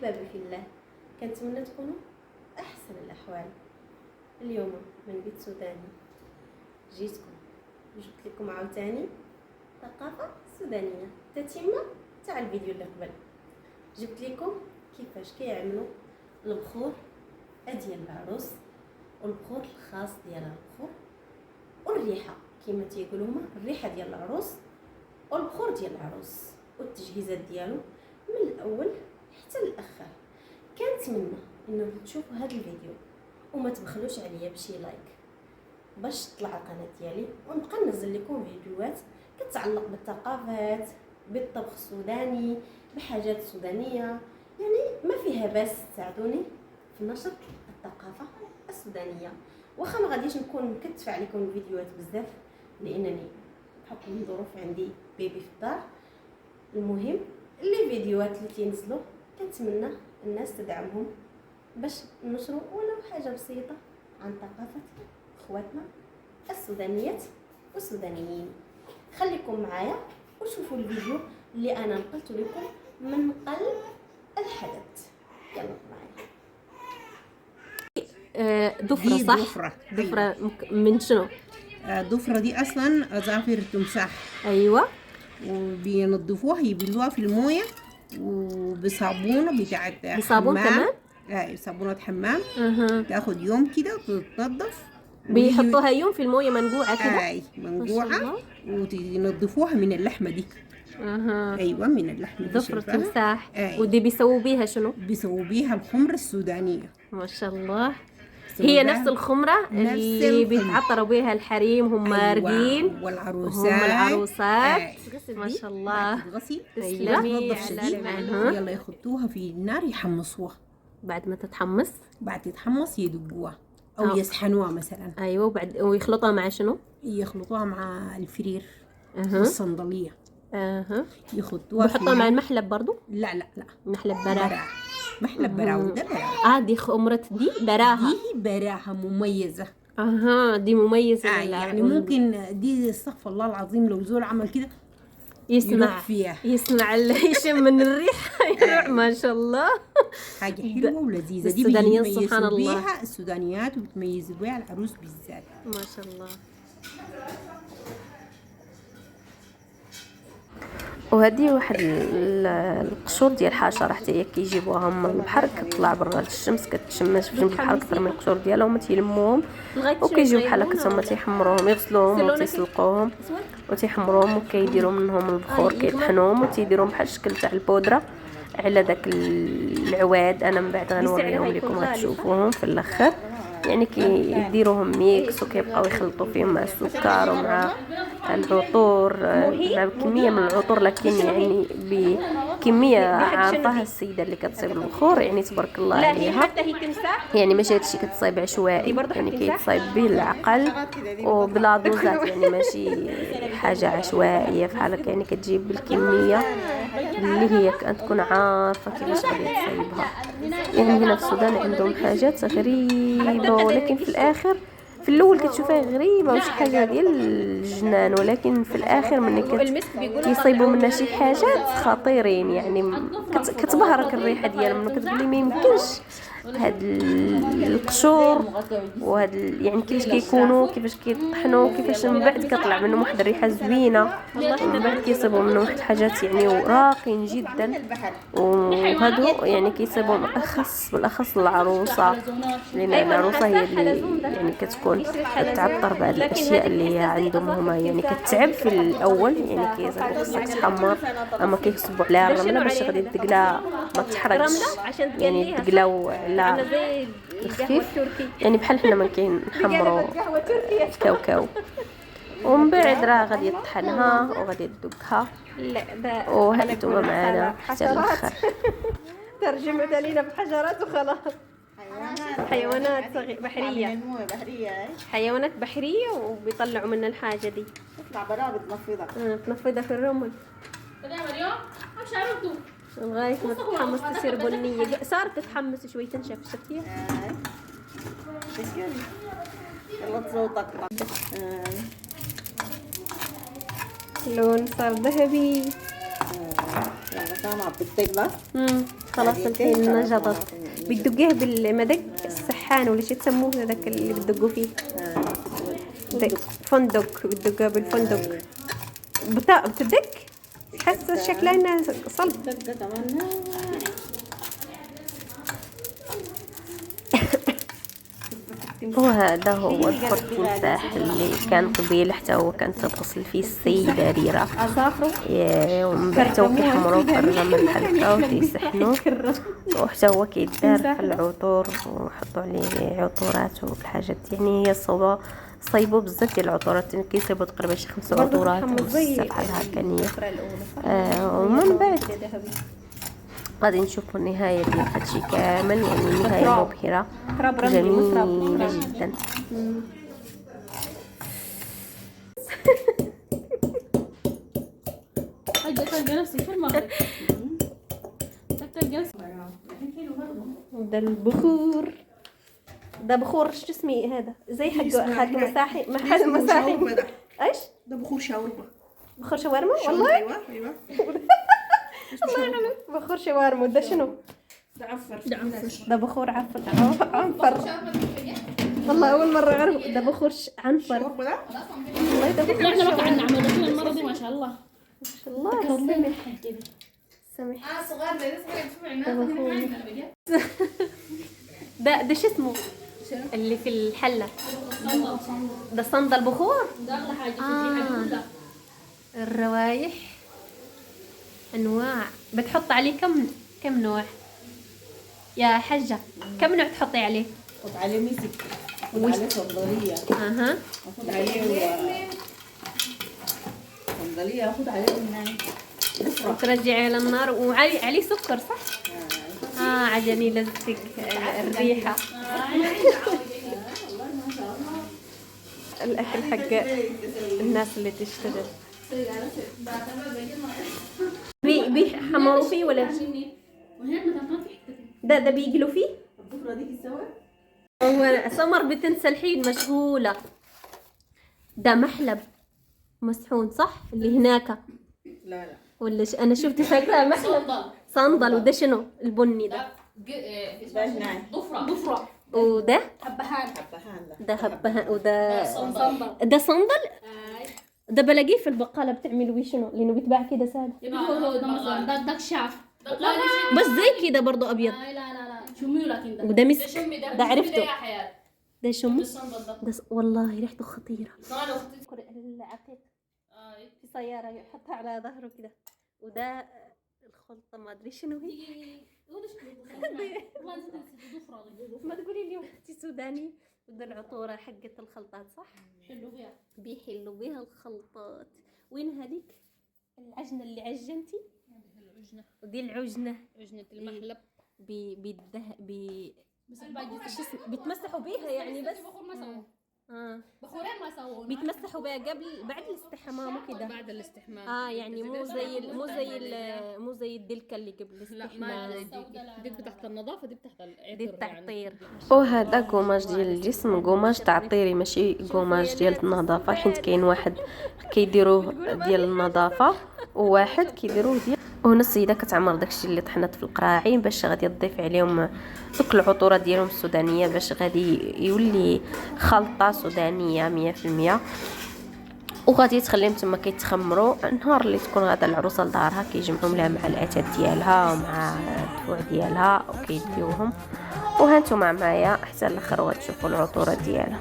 أحبابي في الله، كنتمنى تكونوا أحسن الأحوال. اليوم من بيت سوداني جيتكم جبت لكم عاوتاني ثقافة سودانية تتمة تاع الفيديو اللي قبل. جبت لكم كيفاش كيعملوا البخور ديال العروس، والبخور الخاص ديال البخور، والريحة كما تيقولوا هما الريحة ديال العروس والبخور ديال العروس، والتجهيزات ديالو من الاول حتى الاخر. كنتمنى انه تشوفوا هذا الفيديو وما تبخلوش عليا بشي لايك باش تطلع القناه ديالي، ونبقى ننزل لكم فيديوهات كتعلق بالثقافات، بالطبخ السوداني، بحاجات سودانيه، يعني ما فيها باس تساعدوني في نشر الثقافه السودانيه. واخا ما غاديش نكون مكتفه عليكم الفيديوهات بزاف لانني بحكم الظروف عندي بيبي في الدار. المهم اللي فيديوهات اللي تينزلوا كنتمنى الناس تدعمهم باش نشروا ولو حاجه بسيطه عن ثقافه اخواتنا السودانيات والسودانيين. خليكم معايا وشوفوا الفيديو اللي انا نقلت لكم من قلب الحدث. يلا معايا. ضفرة دي صح؟ ضفرة. ضفرة من شنو؟ الضفرة دي أصلا أظافر التمساح، أيوة. وبينضفوها يبلوها في الموية وبصابونة بتاعت بصابون حمام. كمان؟ صابونة حمام. أها. تاخد يوم كده وتتنضف. بيحطوها يوم في الموية منقوعة كده؟ منقوعة، وتنضفوها من اللحمة دي. أها. أيوة، من اللحمة دي. ضفرة شايفاها؟ تمساح. ودي بيسووا بيها شنو؟ بيسووا بيها الخمرة السودانية. ما شاء الله. بيسووا هي بيها نفس الخمرة اللي بيتعطروا بيها الحريم هم مارقين والعروسات. هم العروسات. ما شاء الله. تتغسل. تسلمي تنظف شديد. يلا يحطوها في النار يحمصوها. بعد ما تتحمص؟ بعد تتحمص يدقوها او يسحنوها مثلا. ايوه. ويخلطوها مع شنو؟ يخلطوها مع الفرير والصندليه. يخلطوها. بحطوها مع المحلب برضو؟ لا لا لا، محلب براها. محلب براها. وده براها. دي خمرة دي براها. دي براها مميزه. دي مميزة. يعني ممكن دي استغفر الله العظيم لو زول عمل كده يسمع فيها، يسمع يشم من الريحة يروح. ما شاء الله. حاجة حلوة ولذيذة. دي السودانيات سبحان الله بيها السودانيات، وبتميزوا بيها العروس بالذات. ما شاء الله. وهذه واحد القشور ديال حشره حتى هي كيجيبوها من البحر، كتطلع برا الشمس كتشمس في جنب البحر اكثر من القشور ديالها، وما تيلموهم وكيجيو بحال هكا ثم تيحمروهم، يغسلوهم وتيسلقوهم وتيحمروهم وكيديروا منهم البخور، كيطحنوهم وتيديروهم بحال الشكل تاع البودره على داك العواد. انا من بعد غنوريهم لكم غتشوفوهم في الاخر. يعني كيديروهم ميكس وكيبقاو يخلطوا فيهم مع السكر ومع العطور، مع كميه من العطور، لكن يعني بكميه عارفاها السيده اللي كتصيب البخور، يعني تبارك الله عليها. يعني ماشي هادشي كتصايب عشوائي، يعني كيتصايب بالعقل وبلا دوزات، يعني ماشي حاجه عشوائيه بحال هكا. يعني كتجيب بالكميه اللي هي كتكون عارفه كيفاش غادي تصايبها. يعني هنا في السودان عندهم حاجات غريبه، ولكن في الاخر في الاول كتشوفها غريبه وشي حاجه ديال الجنان، ولكن في الاخر ملي كيصيبوا منها شي حاجات خطيرين. يعني كتبهرك الريحه ديالهم، كتقولي ما يمكنش هاد القشور وهاد يعني كيفاش كيكونوا، كيفاش كيطحنوا، كيفاش من بعد كطلع منهم واحد الريحه زوينه، ومن بعد كيصيبوا منهم واحد الحاجات يعني راقين جدا. وهادو يعني كيصيبوا بالاخص العروسه، لان العروسه هي اللي يعني كتكون تعطر بهاد الاشياء اللي هي عندهم هما، يعني كتعب في الاول، يعني كيصيبوا خصك تحمر، اما كيصبوا عليها الرمله باش غادي تقلا ما تحرقش، يعني تقلاو على الخفيف، يعني بحال حنا ما كنحمروا الكاوكاو. ومن بعد راه غادي يطحنها وغادي يدقها. وهذا نتوما معنا حتى الاخر. ترجمت علينا بحجرات وخلاص. حيوانات بحرية. حيوانات بحرية وبيطلعوا منها الحاجة دي. تطلع براها بتنفضها في الرمل لغاية ما تتحمس تصير بنية. صارت تتحمس شوي تنشف. شفتيها؟ يلا صوتك. اللون صار ذهبي. سامعة بتطيب. خلاص الحين نجضت. بتدقيه بالمدق السحان ولا شي تسموه هذاك اللي بتدقوا فيه؟ فندق. بتدقها بالفندق. بتدق حاسه شكلها انها صلب. دقة كمان. وهذا هو الفرن التمساح اللي كان قبيل حتى هو كانت تغسل فيه السيدة ريرة. ومن بعد هو كيحمروه في الرمل بحال هكا وكيسحنوه، وحتى هو كيدار في العطور ويحطوا عليه عطورات والحاجات. يعني هي صايبوا بزاف ديال العطورات، كيصايبوا تقريبا شي 5 عطورات بحال هكا نيه. ومن بعد غادي نشوفوا النهايه ديال هادشي كامل. يعني نهايه مبهره جميله جدا. تلقى نفسك في المغرب. ده البخور. ده بخور شو اسمي هذا؟ زي حق مساحي. محل مساحي. ايش؟ ده بخور شاورما. بخور شاورما والله. ايوه الله يعلم. بخور شاورما. ده شنو؟ ده عنفر. ده بخور عنفر. والله اول مره اعرف. ده بخور عنفر. شاورما ده؟ والله ده بخور احنا ما كنا شاورما. نعمل المره دي ما شاء الله. ما شاء الله. سمح. صغار زي ده شو اسمه؟ اللي في الحله. ده صندل بخور. ده اغلى حاجه في الحاجه كلها. الروايح انواع. بتحط عليه كم نوع يا حجه؟ كم نوع تحطي عليه؟ خد عليه مسك، خد عليه صندلية، اها خد عليه صندلية، خد عليه من وترجعي على النار وعليه سكر صح؟ عجبني لذتك الريحه. الاكل حق الناس اللي تشتغل. بيحمروا فيه ولا ده بيقلوا فيه؟ الضفرة دي تسوي؟ هو سمر بتنسى الحين مشغولة. ده محلب مسحون صح؟ اللي هناك لا ولا أنا شفت شكلها محلب صندل. وده شنو البني ده؟ ده جناي. ضفرة وده حبهان ده هبهان. وده صندل. ده صندل. ده بلاقيه في البقالة بتعمل ويه شنو؟ لأنه بيتباع كده سادة. هو ده مثلا ده شعف. بس زي كده برضو أبيض. لا شميو لكن ده وده مسك. ده عرفته. ده شم. الصندل ده والله ريحته خطيرة. صار العقيق في سيارة يحطها على ظهره كده. وده الخلطة ما أدري شنو هي. ما تقولي اليوم أختي سوداني. وده العطورة حقة الخلطات صح؟ بيحلوا بيها الخلطات. وين هذيك العجنة اللي عجنتي؟ ودي العجنة. عجنة المحلب. بيتمسحوا بيها يعني بس. بخور ما سووا. بخورين ما سووا. بيتمسحوا بيها بعد الاستحمام وكده. بعد الاستحمام. يعني مو زي الدلكة اللي قبل الاستحمام. دي بتاعت النظافة، دي بتاعت دي التعطير. وهذا قماش ديال الجسم، قماش تعطيري ماشي قماش ديال النظافه، حيت كاين واحد كيديروه ديال النظافه وواحد كيديروه ديال. وهنا السيده كتعمر داكشي اللي طحنات في القراعين باش غادي تضيف عليهم دوك العطورات ديالهم السودانيه باش غادي يولي خلطه سودانيه 100%. وغادي تخليهم تما كيتخمروا. النهار اللي تكون غادا العروسه لدارها كيجمعوا لها مع العتاد ديالها ومع الدفوع ديالها وكيديوهم. وهانتوما معايا حتى الاخر وغتشوفوا العطوره ديالها.